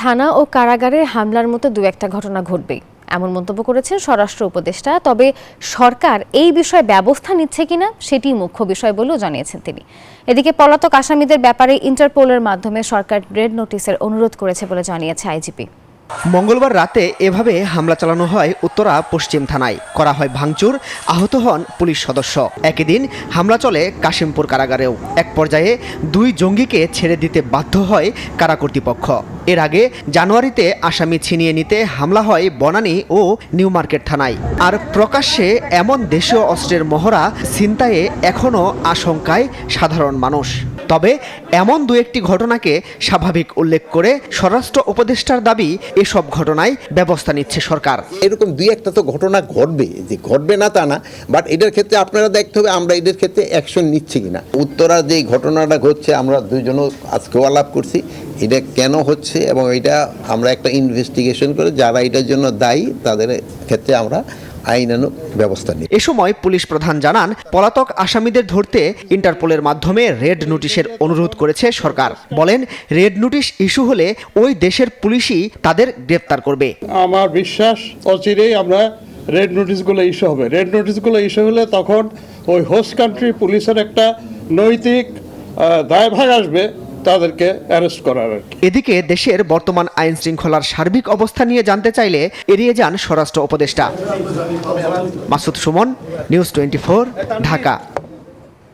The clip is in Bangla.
থানা ও কারাগারে হামলার মতো দু একটা ঘটনা ঘটবেই, এমন মন্তব্য করেছেন স্বরাষ্ট্র উপদেষ্টা। তবে সরকার এই বিষয়ে ব্যবস্থা নিচ্ছে কিনা সেটি মুখ্য বিষয় বলেও জানিয়েছেন তিনি। এদিকে পলাতক আসামিদের ব্যাপারে ইন্টারপোলের মাধ্যমে সরকার রেড নোটিশের অনুরোধ করেছে বলে জানিয়েছে আইজিপি। মঙ্গলবার রাতে এভাবে হামলা চালানো হয় উত্তরা পশ্চিম থানায়, করা হয় ভাঙচুর, আহত হন পুলিশ সদস্য। একই দিন হামলা চলে কাশিমপুর কারাগারেও। এক পর্যায়ে 2 জঙ্গিকে ছেড়ে দিতে বাধ্য হয় কারা কর্তৃপক্ষ। এর আগে জানুয়ারিতে আসামি ছিনিয়ে নিতে হামলা হয় বনানী ও নিউ মার্কেট থানায়। আর প্রকাশ্যে এমন দেশীয় অস্ত্রের মহড়া ছিনতাইয়ে এখনও আশঙ্কায় সাধারণ মানুষ। তবে এমন 2-1টি ঘটনাকে স্বাভাবিক উল্লেখ করে স্বরাষ্ট্র উপদেষ্টার দাবি, এসব ঘটনায় ব্যবস্থা নিচ্ছে সরকার। এরকম 2-1টা তো ঘটনা ঘটবে, যে ঘটবে না তা না, বাট এটার ক্ষেত্রে আপনারা দেখতে হবে আমরা এদের ক্ষেত্রে অ্যাকশন নিচ্ছি কিনা। উত্তরা যে ঘটনাটা ঘটছে আমরা দুইজনও আজকেও আলাপ করছি, এটা কেন হচ্ছে এবং এটা আমরা একটা ইনভেস্টিগেশন করে যারা এটার জন্য দায়ী তাদের ক্ষেত্রে আমরা আইনানুগ ব্যবস্থা নিই। এ সময় পুলিশ প্রধান জানান, পলাতক আসামিদের ধরতে ইন্টারপোলের মাধ্যমে রেড নোটিশের অনুরোধ করেছে সরকার। বলেন, রেড নোটিশ ইস্যু হলে ওই দেশের পুলিশই তাদের গ্রেফতার করবে। আমার বিশ্বাস অচিরেই আমরা রেড নোটিশগুলো ইস্যু হবে। রেড নোটিশগুলো ইস্যু হলে তখন ওই হোস্ট কান্ট্রি পুলিশের একটা নৈতিক দায়ভার আসবে তাদেরকে অ্যারেস্ট করার। এদিকে দেশের বর্তমান আইন শৃঙ্খলার সার্বিক অবস্থা নিয়ে জানতে চাইলে এড়িয়ে যান স্বরাষ্ট্র উপদেষ্টা। মাসুদ সুমন, নিউজ 24, ঢাকা।